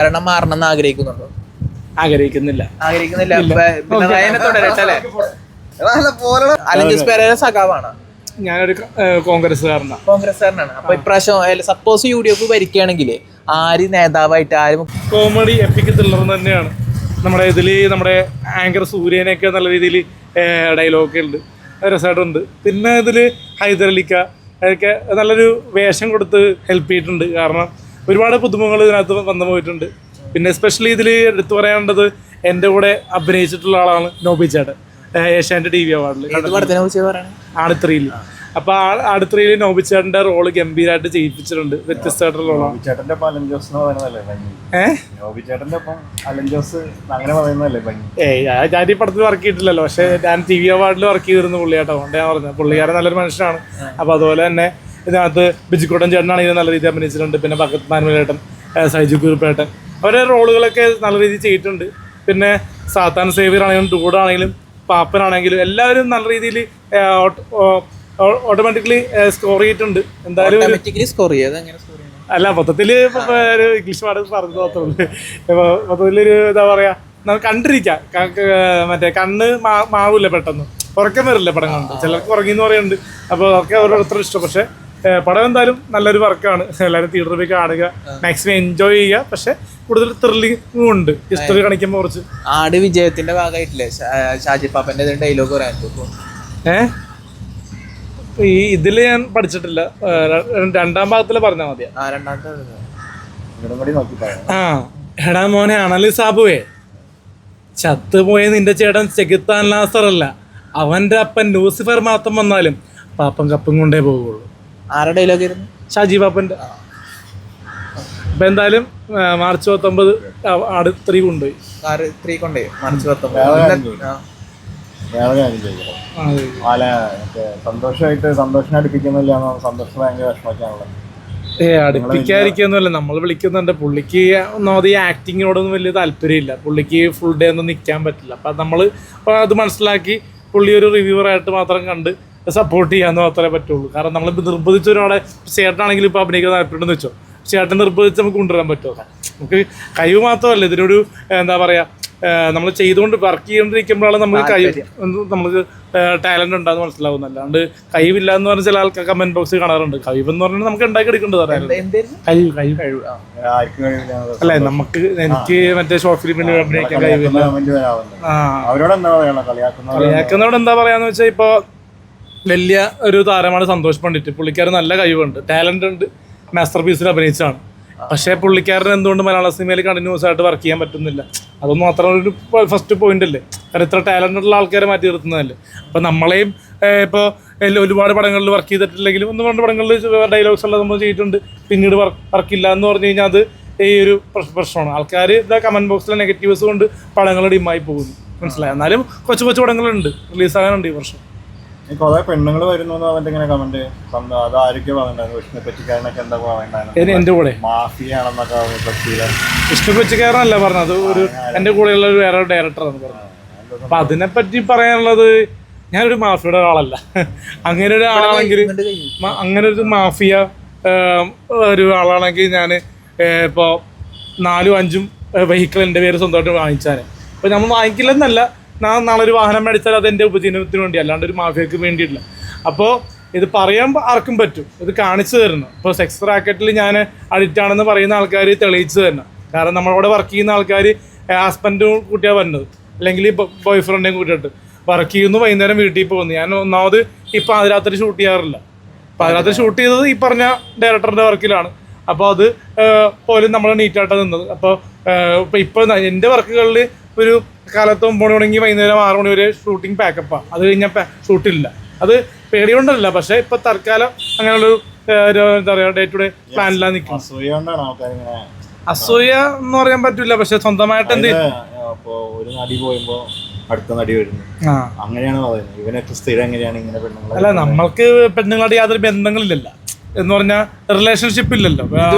കാരണം മാറണമെന്ന് ആഗ്രഹിക്കുന്നുണ്ടോ? ആഗ്രഹിക്കുന്നില്ല. സഖാവാണ്. ഞാനൊരു കോൺഗ്രസ്സുകാരനാണ്. അപ്പൊ ഇപ്രാവശ്യം സപ്പോസ് UDF ഭരിക്കുകയാണെങ്കിൽ ആര് നേതാവായിട്ട് ആരും? കോമഡി എപ്പിക് ത്രില്ലർ തന്നെയാണ്. നമ്മുടെ ആങ്കർ സൂര്യനെയൊക്കെ നല്ല രീതിയിൽ ഡയലോഗൊക്കെ ഉണ്ട്, രസമായിട്ടുണ്ട്. പിന്നെ ഇതില് ഹൈദരലിക്ക അതൊക്കെ നല്ലൊരു വേഷം കൊടുത്ത് ഹെൽപ്പ് ചെയ്തിട്ടുണ്ട്. കാരണം ഒരുപാട് പുതുമുഖങ്ങൾ ഇതിനകത്ത് വന്നു പോയിട്ടുണ്ട്. പിന്നെ എസ്പെഷ്യലി ഇതിൽ എടുത്തു പറയേണ്ടത് എൻ്റെ കൂടെ അഭിനയിച്ചിട്ടുള്ള ആളാണ് നോബി ചേട്ടൻ, ഏഷ്യാനെറ്റ് TV അവാർഡിൽ ആടുത്രിയിൽ. അപ്പോൾ ആടുത്രിയിൽ നോബി ചേട്ടൻ്റെ റോള് ഗംഭീരമായിട്ട് ചെയ്യിപ്പിച്ചിട്ടുണ്ട്. വ്യത്യസ്തമായിട്ടുള്ള റോളാണ്. ഞാൻ ഈ പടത്തിൽ വർക്ക് ചെയ്തിട്ടില്ലല്ലോ, പക്ഷേ ഞാൻ TV അവാർഡിൽ വർക്ക് ചെയ്തിരുന്നു പുള്ളിയാട്ടോ. അതുകൊണ്ട് ഞാൻ പറഞ്ഞത് പുള്ളിക്കാരൻ നല്ലൊരു മനുഷ്യനാണ്. അപ്പോൾ അതുപോലെ തന്നെ ഇതിനകത്ത് ബിജിക്കോട്ടൻ ചേട്ടനാണെങ്കിൽ നല്ല രീതിയിൽ അഭിനയിച്ചിട്ടുണ്ട്. പിന്നെ ഭഗത് മാൻമലേട്ടൻ, സൈജു കുരുപ്പേട്ടൻ, അവരുടെ റോളുകളൊക്കെ നല്ല രീതിയിൽ ചെയ്തിട്ടുണ്ട്. പിന്നെ സാത്താൻ സേവിയർ ആണെങ്കിലും ഡൂഡാണെങ്കിലും പാപ്പനാണെങ്കിലും എല്ലാവരും നല്ല രീതിയിൽ ഓട്ടോമാറ്റിക്കലി സ്കോർ ചെയ്തിട്ടുണ്ട്. എന്തായാലും അല്ല, മൊത്തത്തിൽ ഒരു ഇംഗ്ലീഷ് പാട് പറഞ്ഞു തോന്നുന്നുണ്ട്. മൊത്തത്തിലൊരു എന്താ പറയുക, നമുക്ക് കണ്ടിരിക്കാം. മറ്റേ കണ്ണ് മാവില്ല, പെട്ടെന്ന് ഉറക്കം വരില്ല പടം കണ്ട്. ചിലർക്ക് ഉറങ്ങിയെന്ന് പറയുന്നുണ്ട്. അപ്പോൾ അതൊക്കെ ഓരോരുത്തർ ഇഷ്ടം. പക്ഷേ പടം എന്തായാലും നല്ലൊരു വർക്കാണ്. എല്ലാവരും തിയേറ്ററിൽ പോയി കാണുക, മാക്സിമം എൻജോയ് ചെയ്യുക. പക്ഷെ കൂടുതൽ ത്രില്ലിംഗും ഉണ്ട് ഹിസ്റ്ററി കാണിക്കുമ്പോൾ. കുറച്ച് ആട് വിജയത്തിന്റെ ഭാഗമായിട്ടില്ലേ ഷാജി പാപ്പന്റെ ഡയലോഗ് പറയാൻ? ഇതില് ഞാൻ പഠിച്ചിട്ടില്ല. രണ്ടാം ഭാഗത്തില് പറഞ്ഞാൽ മതിയാ. എടാ മോനെ അണലി സാബുവേ, ചത്തുപോയ നിന്റെ ചേട്ടൻ ചെകുത്താൻ ലാസറല്ല, അവന്റെ അപ്പൻ ലൂസിഫർ മാത്രം വന്നാലും പാപ്പൻ കപ്പും കൊണ്ടേ പോവുള്ളൂ. ആരുടെ ഡയലോഗ് ആയിരുന്നു? ഷാജി പാപ്പന്റെ. അപ്പൊ എന്തായാലും മാർച്ച് 19 ആട് 3 കൊണ്ടുപോയി. അടുപ്പിക്കാതിരിക്കൊന്നുമല്ല, നമ്മൾ വിളിക്കുന്നുണ്ട്. പുള്ളിക്ക് ഒന്നാമത് ഈ ആക്ടിങ്ങിനോടൊന്നും വലിയ താല്പര്യമില്ല. പുള്ളിക്ക് ഫുൾ ഡേ ഒന്നും നിൽക്കാൻ പറ്റില്ല. അപ്പം നമ്മൾ അത് മനസ്സിലാക്കി പുള്ളി ഒരു റിവ്യൂവറായിട്ട് മാത്രം കണ്ട് സപ്പോർട്ട് ചെയ്യാന്ന് മാത്രമേ പറ്റുള്ളൂ. കാരണം നമ്മൾ നിർബന്ധിച്ച ഒരാളെ, ചേട്ടനാണെങ്കിലും ഇപ്പോൾ അഭിനയിക്കാൻ താല്പര്യമുണ്ടെന്ന് വെച്ചോ, ചേട്ടൻ നിർബന്ധിച്ച് നമുക്ക് കൊണ്ടുവരാൻ പറ്റുമോ? നമുക്ക് കഴിവ് മാത്രമല്ല, ഇതിനൊരു എന്താ പറയുക, നമ്മൾ ചെയ്തുകൊണ്ട് വർക്ക് ചെയ്തുകൊണ്ടിരിക്കുമ്പോഴാണ് നമുക്ക് ടാലന്റ് ഉണ്ടാകുന്ന മനസ്സിലാവുന്നത്. അല്ലാണ്ട് കഴിവില്ല എന്ന് പറഞ്ഞാൽ ചില ആൾക്കാർ കമന്റ് ബോക്സിൽ കാണാറുണ്ട്. കഴിവെന്ന് പറഞ്ഞാൽ നമുക്ക് ഉണ്ടാക്കി എടുക്കേണ്ടത് കഴിവ് അല്ലേ. എനിക്ക് മറ്റേ ഷോർട്ട് ഫിലിമിന് അഭിനയിക്കാൻ കഴിവില്ല. കളിയാക്കുന്നവരോട് എന്താ പറയാന്ന് വെച്ചാൽ, ഇപ്പൊ വലിയ ഒരു താരമാണ് സന്തോഷ് പണ്ഡിറ്റ്. പുള്ളിക്കാരൻ നല്ല കഴിവുണ്ട്, ടാലന്റ് ഉണ്ട്, മാസ്റ്റർ പീസിൽ അഭിനയിച്ചാണ്. പക്ഷേ പുള്ളിക്കാരൻ എന്തുകൊണ്ട് മലയാള സിനിമയിൽ കണ്ടിന്യൂസ് ആയിട്ട് വർക്ക് ചെയ്യാൻ പറ്റുന്നില്ല? അതൊന്നും അത്ര ഒരു ഫസ്റ്റ് പോയിന്റ് അല്ലേ. കാരണം ഇത്ര ടാലന്റ് ഉള്ള ആൾക്കാരെ മാറ്റി നിർത്തുന്നതല്ലേ. അപ്പം നമ്മളെയും ഇപ്പോൾ ഒരുപാട് പടങ്ങളിൽ വർക്ക് ചെയ്തിട്ടില്ലെങ്കിലും 1-2 പടങ്ങളിൽ ഡയലോഗ്സ് ഉള്ളത് നമ്മൾ ചെയ്തിട്ടുണ്ട്. പിന്നീട് വർക്കില്ല എന്ന് പറഞ്ഞു കഴിഞ്ഞാൽ അത് ഈ ഒരു പ്രശ്നമാണ്. ആൾക്കാർ കമന്റ് ബോക്സിലെ നെഗറ്റീവ്സ് കൊണ്ട് പടങ്ങൾ ഡിമായി പോകുന്നു, മനസ്സിലായി. എന്നാലും കൊച്ചു പടങ്ങളുണ്ട്, റിലീസാകാനുണ്ട് ഈ വർഷം. കുറെ പെണ്ണുങ്ങൾ വരുന്നു ഇങ്ങനെ കമന്റ്, അത് ആരൊക്കെ പറയുന്നുണ്ടായിരുന്നു? വിഷ്ണു പെറ്റിക്കാരനൊക്കെ എന്താ പറയുന്നത്? എന്റെ കൂടെ മാഫിയാണെന്നൊക്കെ. വിഷ്ണു പെറ്റിക്കാരനല്ല പറഞ്ഞത്, ഒരു എന്റെ കൂടെയുള്ള ഒരു വേറെ ഡയറക്ടറാണ് പറഞ്ഞത്. അപ്പൊ അതിനെപ്പറ്റി പറയാനുള്ളത്, ഞാനൊരു മാഫിയുടെ ഒരാളല്ല. അങ്ങനെ ഒരു ആളാണെങ്കിൽ, അങ്ങനെ ഒരു മാഫിയ ഒരു ആളാണെങ്കിൽ ഞാൻ ഇപ്പോൾ 4-5 വെഹിക്കിൾ എൻ്റെ പേര് സ്വന്തമായിട്ട് വാങ്ങിച്ചാൽ. അപ്പോൾ നമ്മൾ വാങ്ങിക്കില്ലെന്നല്ല, നാളെ ഒരു വാഹനം മേടിച്ചാൽ അത് എൻ്റെ ഉപജീവനത്തിന് വേണ്ടി, അല്ലാണ്ട് ഒരു മാഫിയക്ക് വേണ്ടിയിട്ടില്ല. അപ്പോൾ ഇത് പറയാൻ ആർക്കും പറ്റും, ഇത് കാണിച്ചു തരണം. ഇപ്പോൾ സെക്സ് റാക്കറ്റിൽ ഞാൻ അഡിക്റ്റ് ആണെന്ന് പറയുന്ന ആൾക്കാർ തെളിയിച്ചു തരണം. കാരണം നമ്മളവിടെ വർക്ക് ചെയ്യുന്ന ആൾക്കാർ ഹസ്ബൻഡും കൂട്ടിയാണ് വരുന്നത്, അല്ലെങ്കിൽ ബോയ് ഫ്രണ്ടിനെയും കൂട്ടിയിട്ട് വർക്ക് ചെയ്യുന്നു, വൈകുന്നേരം വീട്ടിൽ പോകുന്നു. ഞാൻ ഒന്നാമത് ഇപ്പം പാതിരാത്രി ഷൂട്ട് ചെയ്യാറില്ല. പാതിരാത്രി ഷൂട്ട് ചെയ്തത് ഈ പറഞ്ഞ ഡയറക്ടറിൻ്റെ വർക്കിലാണ്. അപ്പോൾ അത് പോലും നമ്മൾ നീറ്റായിട്ടാണ് നിന്നത്. അപ്പോൾ ഇപ്പോൾ എൻ്റെ വർക്കുകളിൽ ഒരു കാലത്ത് 9 മണി വൈകുന്നേരം 6 മണി വരെ ഷൂട്ടിംഗ് പാക്കപ്പാണ്. അത് കഴിഞ്ഞാൽ ഷൂട്ടില്ല. അത് പേടികൊണ്ടല്ല, പക്ഷേ ഇപ്പം തൽക്കാലം അങ്ങനെയുള്ളൊരു എന്താ പറയുക, ഡേ ടു ഡേ പ്ലാനിലാണ് നിൽക്കുന്നത്. അസൂയ എന്ന് പറയാൻ പറ്റില്ല, പക്ഷെ സ്വന്തമായിട്ട് എന്ത് ഒരു നടി പോയുമ്പോ അടുത്ത നടി വരുന്നു, അങ്ങനെയാണ് പറയുന്നത്. ഇവനൊക്കെ സ്ഥിരം എങ്ങനെയാണ് ഇങ്ങനെ പെണ്ണുങ്ങൾ? അല്ല, നമ്മൾക്ക് പെണ്ണുങ്ങളായിട്ട് യാതൊരു ബന്ധങ്ങളില്ലല്ലോ എന്ന് പറഞ്ഞാൽ റിലേഷൻഷിപ്പ് ഇല്ലല്ലോ.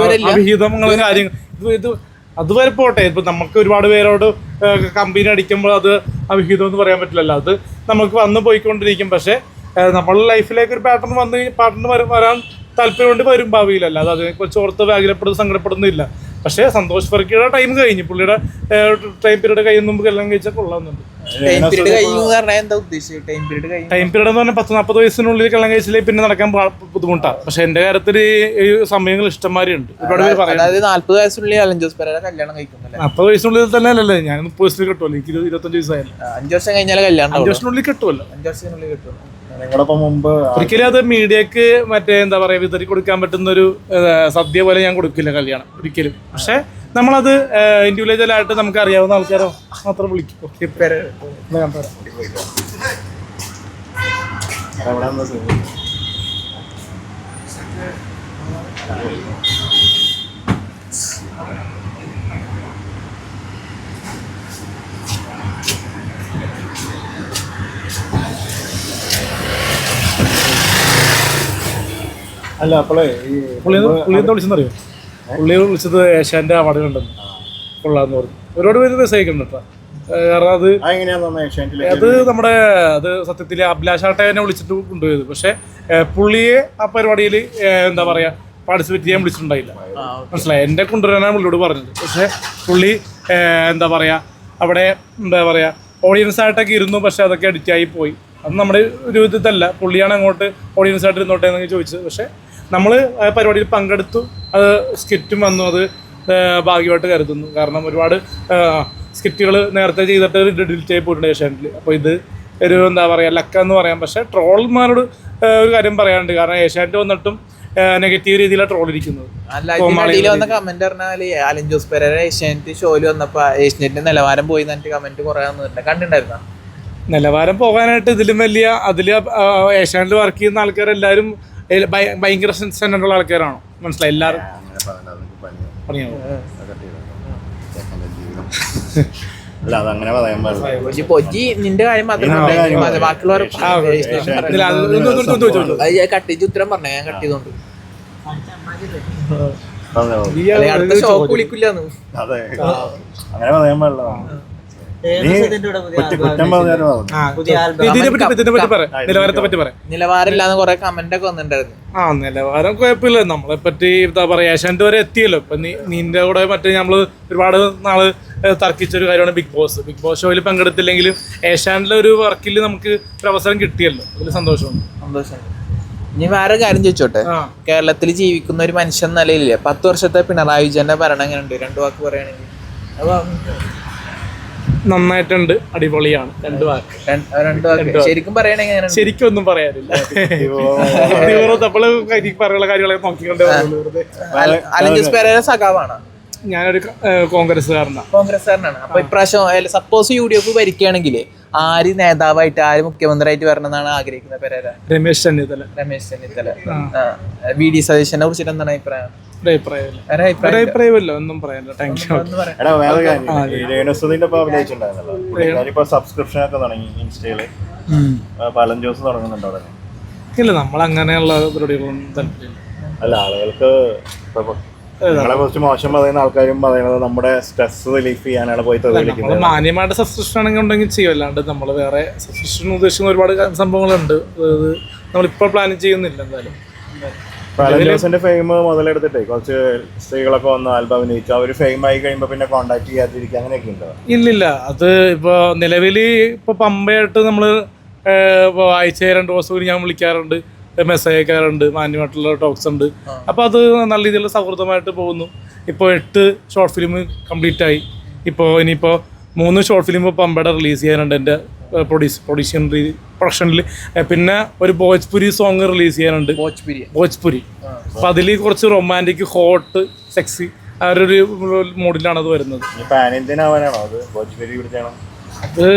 അവിഹിതങ്ങളും കാര്യങ്ങൾ ഇത് അതുവരെ പോട്ടെ. ഇപ്പൊ നമുക്ക് ഒരുപാട് പേരോട് കമ്പനി അടിക്കുമ്പോൾ അത് അവിഹിതം എന്ന് പറയാൻ പറ്റില്ലല്ലോ. അത് നമുക്ക് വന്നു പോയിക്കൊണ്ടിരിക്കും. പക്ഷെ നമ്മളുടെ ലൈഫിലേക്ക് ഒരു പാർട്ട്ണർ വരാൻ താല്പര്യം കൊണ്ട് വരും ഭാവിയിലല്ല. അത് അതിനെക്കുറിച്ച് ഓർത്ത് വ്യാകുലപ്പെടുന്ന സങ്കടപ്പെടുന്നില്ല. പക്ഷേ സന്തോഷ് വർക്കിയുടെ ടൈം കഴിഞ്ഞു, പുള്ളിയുടെ ടൈം പീരീഡ് കഴിയുന്ന മുമ്പ് കല്യാണം കഴിച്ചാൽ കൊള്ളാമെന്നുണ്ട്. ടൈം പീരീഡ് എന്ന് പറഞ്ഞാൽ 10-40 വയസ്സിനുള്ളിൽ കല്യാണം കഴിച്ചില്ലേ പിന്നെ നടക്കാൻ ബുദ്ധിമുട്ടാണ്. പക്ഷെ എന്റെ കാര്യത്തിൽ ഈ സമയങ്ങൾ ഇഷ്ടംമാരുണ്ട്. ഒരുപാട് പേര് പറയാം 40 വയസ്സിനുള്ളിൽ അലൻ ജോസ് പെരേര കല്യാണം കഴിക്കുന്നില്ല. 40 വയസ്സിനുള്ളിൽ തന്നെ അല്ലല്ലേ, ഞാൻ 30 വയസ്സിൽ കിട്ടുമല്ലോ, എനിക്ക് 25 വയസ്സായല്ലോ. 5 വർഷം കഴിഞ്ഞാൽ കല്യാണം 5 വർഷത്തിനുള്ളിൽ കിട്ടുമല്ലോ. 5 വർഷത്തിനുള്ളിൽ കിട്ടും. നിങ്ങളൊപ്പം മുമ്പ് ഒരിക്കലും അത് മീഡിയക്ക് മറ്റേ എന്താ പറയാ വിതറി കൊടുക്കാൻ പറ്റുന്ന ഒരു സദ്യ പോലെ ഞാൻ കൊടുക്കില്ല കല്യാണം ഒരിക്കലും. പക്ഷെ നമ്മളത് ഇൻഡിവിജ്വലായിട്ട് നമുക്ക് അറിയാവുന്ന ആൾക്കാരോ മാത്രം വിളിക്കും. അല്ല അപ്പോളേ പുള്ളി എന്താ വിളിച്ചെന്നറിയോ? പുള്ളി വിളിച്ചത് ഏഷ്യാന്റെ അവാർഡ് കണ്ടെന്ന് കൊള്ളാന്ന് പറഞ്ഞു. ഒരുപാട് പേര് മെസ്സേജ് കേട്ടോ. കാരണം അത് നമ്മുടെ അത് സത്യത്തിൽ അഭിലാഷാട്ടെ വിളിച്ചിട്ട് കൊണ്ടുപോയത്. പക്ഷെ പുള്ളിയെ ആ പരിപാടിയിൽ എന്താ പറയാ പാർട്ടിസിപ്പേറ്റ് ചെയ്യാൻ വിളിച്ചിട്ടുണ്ടായില്ല. മനസ്സിലായി, എന്നെ കൊണ്ടുവരാനാണ് പുള്ളിയോട് പറഞ്ഞത്. പക്ഷെ പുള്ളി എന്താ പറയാ അവിടെ എന്താ പറയാ ഓഡിയൻസ് ആയിട്ടൊക്കെ ഇരുന്നു. പക്ഷെ അതൊക്കെ എഡിറ്റായി പോയി. അത് നമ്മുടെ ഒരു ഇതല്ല, പുള്ളിയാണ് അങ്ങോട്ട് ഓഡിയൻസ് ആയിട്ട് ഇരുന്നോട്ടെ എന്നൊക്കെ ചോദിച്ചത്. പക്ഷെ നമ്മൾ ആ പരിപാടിയിൽ പങ്കെടുത്തു, അത് സ്കിറ്റും വന്നു, അത് ഭാഗ്യമായിട്ട് കരുതുന്നു. കാരണം ഒരുപാട് സ്കിറ്റുകൾ നേരത്തെ ചെയ്തിട്ട് ഡിലീറ്റ് ആയി പോയിട്ടുണ്ട് ഏഷ്യാനെറ്റിൽ. അപ്പോൾ ഇത് ഒരു എന്താ പറയുക ലക്കെന്ന് പറയാം. പക്ഷേ ട്രോൾമാരോട് ഒരു കാര്യം പറയാനുണ്ട്. കാരണം ഏഷ്യാനെറ്റ് വന്നിട്ടും നെഗറ്റീവ് രീതിയിലാണ് ട്രോൾ ഇരിക്കുന്നത്. കമന്റ് പറഞ്ഞാല് അലൻ ജോസ് പെരേര ഏഷ്യാനെറ്റ് ഷോയിൽ വന്നപ്പോ ഏഷ്യാനെറ്റിന്റെ നിലവാരം പോയി കമന്റ് കുറെ കണ്ടിട്ടുണ്ടായിരുന്ന. നിലവാരം പോകാനായിട്ട് ഇതിലും വലിയ അതിൽ ഏഷ്യാനെറ്റിൽ വർക്ക് ചെയ്യുന്ന ആൾക്കാരെല്ലാവരും ഭയങ്കര സെന്റുള്ള ആൾക്കാരാണോ? മനസ്സിലായി, എല്ലാവരും നിന്റെ കാര്യം ബാക്കിയുള്ളവർ കട്ടിച്ച് ഉത്തരം പറഞ്ഞ ഞാൻ കട്ട് ചെയ്തോണ്ട് അടുത്ത ഷോക്ക് വിളിക്കില്ലാന്ന്. അതെ, അങ്ങനെ പറയാൻ പാടില്ല. നിലവാരമില്ലാന്ന് കൊറേ കമന്റ് ഒക്കെ വന്നിട്ടുണ്ടായിരുന്നു. നിലവാരം കുഴപ്പമില്ല. നമ്മളെ പറ്റി എന്താ പറയാ ഏഷ്യാനെറ്റ് വരെ എത്തിയല്ലോ. ഇപ്പൊ നിന്റെ കൂടെ മറ്റേ നമ്മള് ഒരുപാട് നാള് തർക്കിച്ചൊരു കാര്യമാണ് ബിഗ് ബോസ്. ബിഗ് ബോസ് ഷോയിൽ പങ്കെടുത്തില്ലെങ്കിലും ഏഷ്യാനെറ്റിലെ ഒരു വർക്കിൽ നമുക്ക് ഒരു അവസരം കിട്ടിയല്ലോ, അതിൽ സന്തോഷമുണ്ട്. ഇനി വേറെ കാര്യം ചോദിച്ചോട്ടെ, കേരളത്തിൽ ജീവിക്കുന്ന ഒരു മനുഷ്യൻ നിലയില്ലേ 10 വർഷത്തെ പിണറായി വിജയന്റെ ഭരണം എങ്ങനെയുണ്ട്? 2 വാക്ക് പറയുകയാണെങ്കിൽ നന്നായിട്ടുണ്ട്, അടിപൊളിയാണ്. 2 വാക്ക് ശരിക്കും പറയണെങ്കിൽ ശരിക്കും ഒന്നും പറയാനില്ല. നമ്മള് പറയുന്ന കാര്യങ്ങളൊക്കെ നോക്കിക്കൊണ്ട്. അലൻ ജോസ് പെരേര സഖാവാണ്. ഞാനൊരു കോൺഗ്രസ്സുകാരനാണ്. അപ്പൊ ഇപ്രാവശ്യം സപ്പോസ് UDF ഭരിക്കുകയാണെങ്കിൽ ആര് നേതാവായിട്ട് ആര് മുഖ്യമന്ത്രിയായിട്ട് വരണമെന്നാണ് ആഗ്രഹിക്കുന്നത്? പെരേര? രമേശ് ചെന്നിത്തല. VD സതീശനെ കുറിച്ചിട്ട് എന്താണ് അഭിപ്രായം? അഭിപ്രായമല്ലോ, ഒന്നും പറയാനില്ല. സബ്സ്ക്രിപ്ഷൻ ഒക്കെ തുടങ്ങി ഇൻസ്റ്റയില്. അലൻ ജോസ് തുടങ്ങുന്നുണ്ടോ? ഇല്ല, നമ്മൾ അങ്ങനെയുള്ള പരിപാടികളൊന്നും താല്പര്യമില്ല. അല്ല, ആളുകൾക്ക് നമ്മളെ കുറിച്ച് മോശം പറയുന്ന ആൾക്കാരും പറയുന്നത് നമ്മുടെ സ്ട്രെസ് റിലീഫ് ചെയ്യാനാണ് പോയി തൊഴിലിക്കുന്നത്. മാന്യമായിട്ട് സബ്സ്ക്രിപ്ഷൻ ആണെങ്കിൽ ഉണ്ടെങ്കിൽ ചെയ്യും. അല്ലാണ്ട് നമ്മൾ വേറെ സബ്സ്ക്രിപ്ഷൻ ഉദ്ദേശിക്കുന്ന ഒരുപാട് സംഭവങ്ങളുണ്ട്. അത് നമ്മളിപ്പോൾ പ്ലാൻ ചെയ്യുന്നില്ല എന്തായാലും. അലൻ ജോസിന്റെ ഫെയിം മുതലെടുത്തിട്ടേ കുറച്ച് സ്ത്രീകളൊക്കെ വന്ന് ആൽബം അഭിനയിച്ചു. അവർ ഫെയിം ആയി കഴിയുമ്പോൾ പിന്നെ കോണ്ടാക്ട് ചെയ്യാതിരിക്കുക അങ്ങനെയൊക്കെ ഉണ്ടോ? ഇല്ലില്ല, അത് ഇപ്പോൾ നിലവിൽ ഇപ്പോൾ പമ്പയായിട്ട് നമ്മൾ ആഴ്ച 2 ദിവസം കൂടി ഞാൻ വിളിക്കാറുണ്ട്, മെസ്സേജ് അയക്കാറുണ്ട്, മാന്യമായിട്ടുള്ള ടോക്സ് ഉണ്ട്. അപ്പോൾ അത് നല്ല രീതിയിലുള്ള സൗഹൃദമായിട്ട് പോകുന്നു. ഇപ്പോൾ 8 ഷോർട്ട് ഫിലിം കംപ്ലീറ്റ് ആയി. ഇപ്പോൾ ഇനിയിപ്പോൾ 3 ഷോർട്ട് ഫിലിം പമ്പയുടെ റിലീസ് ചെയ്യാനുണ്ട് എൻ്റെ പ്രൊഡക്ഷനിൽ. പിന്നെ ഒരു ഭോജ്പുരി സോങ് റിലീസ് ചെയ്യാനുണ്ട്, ഭോജ്പുരി. അപ്പം അതിൽ കുറച്ച് റൊമാൻറ്റിക്, ഹോട്ട്, സെക്സി ആ ഒരു മൂഡിലാണ് അത് വരുന്നത്. അത്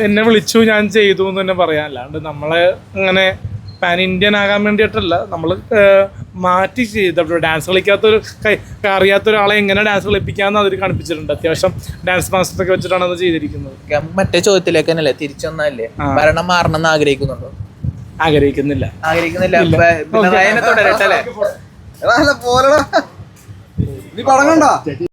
എന്നെ വിളിച്ചു, ഞാൻ ചെയ്തു എന്ന് തന്നെ പറയാം. അല്ലാണ്ട് നമ്മളെ അങ്ങനെ പാൻ ഇന്ത്യൻ ആകാൻ വേണ്ടിയിട്ടല്ല, നമ്മൾ മാറ്റി ചെയ്ത ഡാൻസ് കളിക്കാത്തൊരു അറിയാത്ത ഒരാളെ എങ്ങനെ ഡാൻസ് കളിപ്പിക്കാമെന്ന് അതിൽ കാണിപ്പിച്ചിട്ടുണ്ട്. അത്യാവശ്യം ഡാൻസ് മാസ്റ്ററൊക്കെ വെച്ചിട്ടാണ് അത് ചെയ്തിരിക്കുന്നത്. മറ്റേ ചോദ്യത്തിലേക്ക് തന്നെയല്ലേ തിരിച്ചു വന്നല്ലേ, ഭരണം മാറണമെന്ന് ആഗ്രഹിക്കുന്നുണ്ടോ? ആഗ്രഹിക്കുന്നില്ല. തുടരട്ടെ.